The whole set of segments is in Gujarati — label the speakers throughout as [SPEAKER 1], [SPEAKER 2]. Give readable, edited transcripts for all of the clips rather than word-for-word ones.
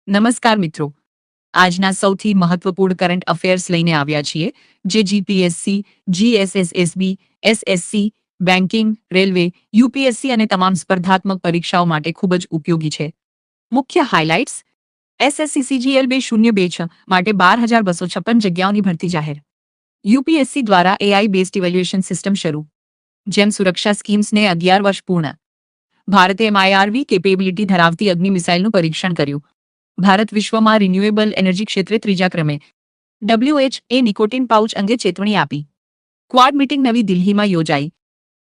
[SPEAKER 1] નમસ્કાર મિત્રો, આજના સૌથી મહત્વપૂર્ણ કરંટ અફેર્સ લઈને આવ્યા છીએ, જે GPSC, GSSSB, SSC, banking, railway, UPSC અને તમામ સ્પર્ધાત્મક પરીક્ષાઓ માટે ખૂબ જ ઉપયોગી છે. મુખ્ય હાઇલાઇટ્સ: એસએસસી સીજીએલ 2026 માટે 12,256 જગ્યાઓની ભરતી જાહેર. યુપીએસસી દ્વારા એઆઈ બેઝડ ઇવેલ્યુએશન સિસ્ટમ શરૂ. જેમ સુરક્ષા સ્કીમ્સને 11 વર્ષ પૂર્ણ. ભારતે એમઆઈઆરવી કેપેબિલિટી ધરાવતી અગ્નિ મિસાઇલનું પરીક્ષણ કર્યું. ભારત વિશ્વમાં રિન્યુએબલ એનર્જી ક્ષેત્રે ત્રીજા ક્રમે. ડબ્લ્યુએચએ નિકોટિન પાઉચ અંગે ચેતવણી આપી. ક્વાડ મીટિંગ નવી દિલ્હીમાં યોજાઈ.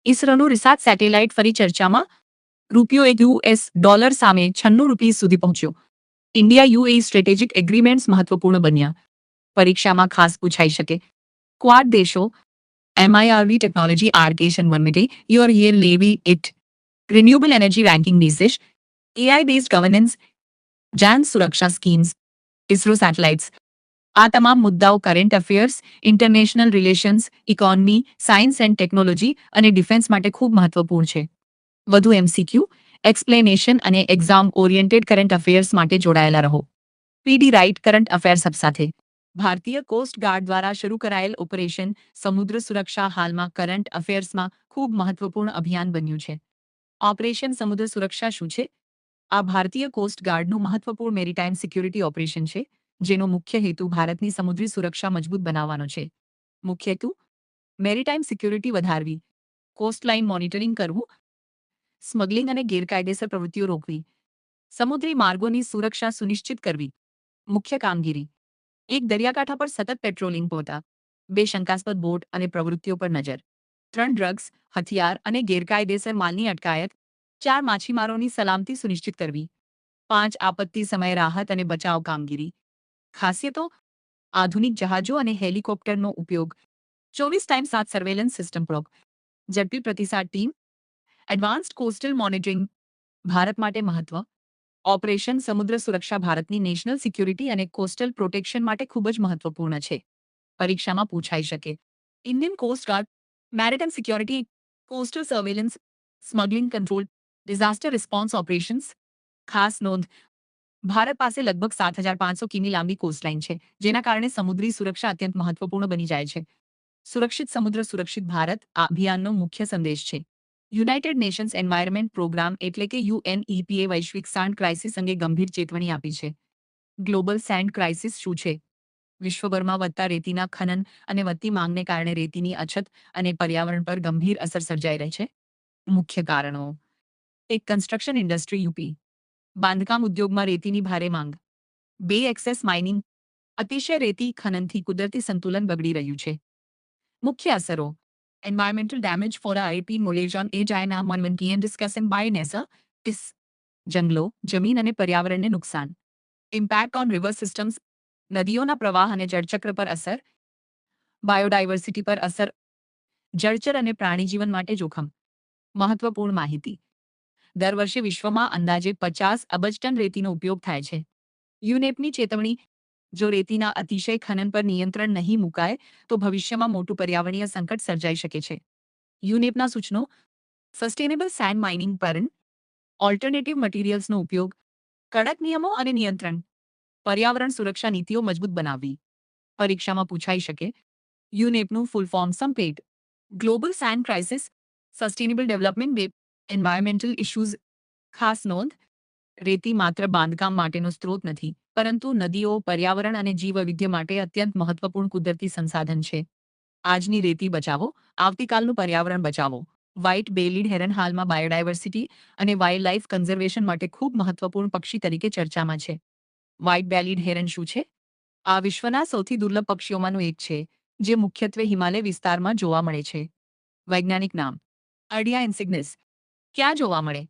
[SPEAKER 1] ઇસરોનું રિસાર્ચ સેટેલાઇટ ફરી ચર્ચામાં. રૂપિયો $1 સામે 96 રૂપિયા સુધી પહોંચ્યો. ઇન્ડિયા યુએઈ સ્ટ્રેટેજિક એગ્રીમેન્ટ્સ મહત્વપૂર્ણ બન્યા. પરીક્ષામાં ખાસ પૂછાઈ શકે. ક્વાડ દેશો એમઆઈઆરવી ટેકનોલોજી આર્કેશન વનમિટે યોર યર લેવી ઇટ રિન્યુએબલ એનર્જી રેન્કિંગ નિર્દેશ એઆઈ બેઝડ ગવર્નન્સ જાન સુરક્ષા સ્કીમ્સ ઇસરો સેટેલાઇટ્સ. આ તમામ મુદ્દાઓ current affairs, international relations, economy, science and technology અને ડિફેન્સ માટે ખૂબ મહત્વપૂર્ણ છે. વધુ એમસીક્યુ, એક્સપ્લેનેશન અને એક્ઝામ ઓરિએન્ટેડ કરંટ અફેર્સ માટે જોડાયેલા રહો. પીડી રાઇટ કરંટ અફેર્સ અપ સાથે. ભારતીય કોસ્ટ ગાર્ડ દ્વારા શરૂ કરાયેલ ઓપરેશન સમુદ્ર સુરક્ષા હાલમાં કરંટ અફેર્સમાં ખૂબ મહત્વપૂર્ણ અભિયાન બન્યું છે. ઓપરેશન સમુદ્ર સુરક્ષા શું છે? આ ભારતીય કોસ્ટ ગાર્ડનું મહત્વપૂર્ણ મેરીટાઈમ સિક્યુરિટી ઓપરેશન છે, જેનો મુખ્ય હેતુ ભારતની સમુદ્રી સુરક્ષા મજબૂત બનાવવાનો છે. મુખ્ય હેતુ: મેરીટાઈમ સિક્યુરિટી વધારવી, કોસ્ટલાઇન મોનિટરિંગ કરવું, સ્મગલિંગ અને ગેરકાયદેસર પ્રવૃત્તિઓ રોકવી, સમુદ્રી માર્ગોની સુરક્ષા સુનિશ્ચિત કરવી. મુખ્ય કામગીરી: એક, દરિયાકાંઠા પર સતત પેટ્રોલિંગ પોતા. 2, શંકાસ્પદ બોટ અને પ્રવૃત્તિઓ પર નજર. 3, ડ્રગ્સ, હથિયાર અને ગેરકાયદેસર માલની અટકાયત. 4, માછીમારોની સલામતી સુનિશ્ચિત કરવી. 5, આપત્તિ સમયે રાહત અને બચાવ કામગીરી. ખાસિયતો: આધુનિક જહાજો અને હેલિકોપ્ટરનો ઉપયોગ. 24x7 surveillance system પ્રોગ. ઝડપી પ્રતિસાદ team. Advanced coastal monitoring. Bharat માટે મહત્વ: ઓપરેશન સમુદ્ર સુરક્ષા ભારતની નેશનલ સિક્યુરિટી અને કોસ્ટલ પ્રોટેક્શન માટે ખૂબ જ મહત્વપૂર્ણ છે. પરીક્ષામાં પૂછાઈ શકે. Indian coast guard maritime security, coastal surveillance, smuggling control, disaster response operations. ખાસ નોંધ: ભારત પાસે લગભગ 7,500 કિમી લાંબી કોસ્ટલાઇન છે, જેના કારણે સમુદ્રી સુરક્ષા અત્યંત મહત્વપૂર્ણ બની જાય છે. સુરક્ષિત સમુદ્ર સુરક્ષિત ભારત આ અભિયાનનો મુખ્ય સંદેશ છે. યુનાઇટેડ નેશન્સ એન્વાયરમેન્ટ પ્રોગ્રામ એટલે કે યુએનઈપીએ વૈશ્વિક સાંડ ક્રાઇસિસ અંગે ગંભીર ચેતવણી આપી છે. ગ્લોબલ સેન્ડ ક્રાઇસિસ શું છે? વિશ્વભરમાં વધતા રેતીના ખનન અને વધતી માંગને કારણે રેતીની અછત અને પર્યાવરણ પર ગંભીર અસર સર્જાઈ રહી છે. મુખ્ય કારણો: 1, કન્સ્ટ્રક્શન ઇન્ડસ્ટ્રી યુપી. બાંધકામ ઉદ્યોગમાં રેતીની ભારે માંગ. 2, એક્સેસ માઇનિંગ. અતિશય રેતી ખનનથી કુદરતી સંતુલન બગડી રહ્યું છે. મુખ્ય અસરો: એન્વાયરમેન્ટલ ડેમેજ ફોર આઈપી મોલેઝોન એ જાયના મનવંતી એન્ડ ડિસ્કશન બાય નેસા ઇસ. જંગલો, જમીન અને પર્યાવરણને નુકસાન. Impact on river systems. નદીઓના પ્રવાહ અને જળચક્ર પર અસર. બાયોડાયવર્સિટી પર અસર. જળચર અને પ્રાણીજીવન માટે જોખમ. મહત્વપૂર્ણ માહિતી: દર વર્ષે વિશ્વમાં અંદાજે 50 અબજ ટન રેતીનો ઉપયોગ થાય છે. યુનેપની ચેતવણી: જો રેતીના અતિશય ખનન પર નિયંત્રણ નહીં મુકાય તો ભવિષ્યમાં મોટું પર્યાવરણીય સંકટ સર્જાઈ શકે છે. યુનેપના સૂચનો: સસ્ટેનેબલ સેન્ડ માઇનિંગ પર ઓલ્ટરનેટિવ મટીરિયલ્સનો ઉપયોગ, કડક નિયમો અને નિયંત્રણ, પર્યાવરણ સુરક્ષા નીતિઓ મજબૂત બનાવવી. પરીક્ષામાં પૂછાઈ શકે. યુનેપનું ફૂલ ફોર્મ સંપેટ. Global sand crisis, sustainable development web, environmental issues. ખાસ નોંધ: રેતી માત્ર બાંધકામ માટેનો સ્ત્રોત નથી, પરંતુ નદીઓ, પર્યાવરણ અને જીવવૈવિધ્ય માટે અત્યંત મહત્વપૂર્ણ કુદરતી સંસાધન છે. આજની રેતી બચાવો, આવતીકાલનું પર્યાવરણ બચાવો. વ્હાઇટ બેલીડ હેરન હાલમાં બાયોડાયવર્સિટી અને વાઇલ્ડલાઇફ કન્ઝર્વેશન માટે ખૂબ મહત્વપૂર્ણ પક્ષી તરીકે ચર્ચામાં છે. વ્હાઇટ બેલીડ હેરન શું છે? આ વિશ્વના સૌથી દુર્લભ પક્ષીઓમાંનું એક છે, જે મુખ્યત્વે હિમાલય વિસ્તારમાં જોવા મળે છે. વૈજ્ઞાનિક નામ: અર્ડિયા ઇન્સિગ્નિસ. ક્યાં જોવા મળે?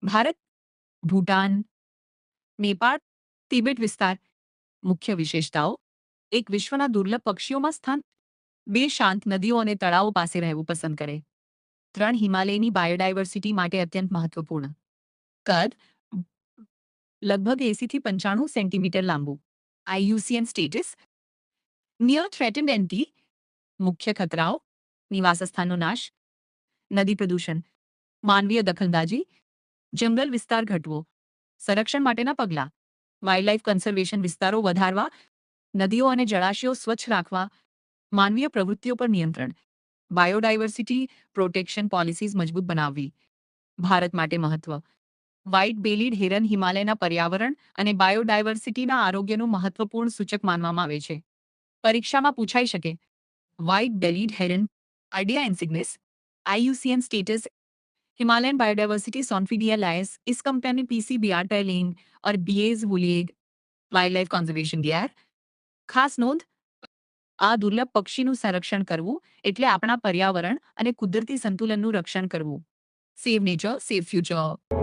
[SPEAKER 1] ભારત, ભૂટાન, નેપાળ, તિબેટ વિસ્તાર. મુખ્ય વિશેષતાઓ: 1, વિશ્વના દુર્લભ પક્ષીઓમાં સ્થાન. 2, શાંત નદીઓ અને તળાવો પાસે રહેવું પસંદ કરે. 3, હિમાલયની બાયોડાયવર્સિટી માટે અત્યંત મહત્વપૂર્ણ. કદ: લગભગ 80 થી 95 સેન્ટીમીટર લાંબુ. આઈયુસીએન સ્ટેટસ: નિયર થ્રેટન્ડ એન્ટી. મુખ્ય ખતરાઓ: નિવાસસ્થાનનો નાશ, નદી પ્રદૂષણ, માનવીય દખલઅંદાજી, જંગલ વિસ્તાર ઘટવો. સંરક્ષણ માટેના પગલાં: વાઇલ્ડલાઇફ કન્ઝર્વેશન વિસ્તારો વધારવા, નદીઓ અને જળાશયો સ્વચ્છ રાખવા, માનવીય પ્રવૃત્તિઓ પર નિયંત્રણ, બાયોડાયવર્સિટી પ્રોટેક્શન પોલિસીઝ મજબૂત બનાવવી. ભારત માટે મહત્વ: વ્હાઇટ બેલીડ હિરન હિમાલયના પર્યાવરણ અને બાયોડાયવર્સિટીના આરોગ્યનું મહત્વપૂર્ણ સૂચક માનવામાં આવે છે. પરીક્ષામાં પૂછાઈ શકે: white bellied heron, Ardea insignis, IUCN status, Himalayan biodiversity सॉन्फिडिया लाइस, इस कंपनी PCBR टेलिन और बीएज वुलिएग वाइल्ड लाइफ कन्ઝર્વેશન ગેર. ખાસ નોંધ: આ દુર્લભ પક્ષીનું સંરક્ષણ કરવું એટલે આપણા પર્યાવરણ અને કુદરતી સંતુલનનું રક્ષણ કરવું. સેવ નેચર, સેવ ફ્યુચર.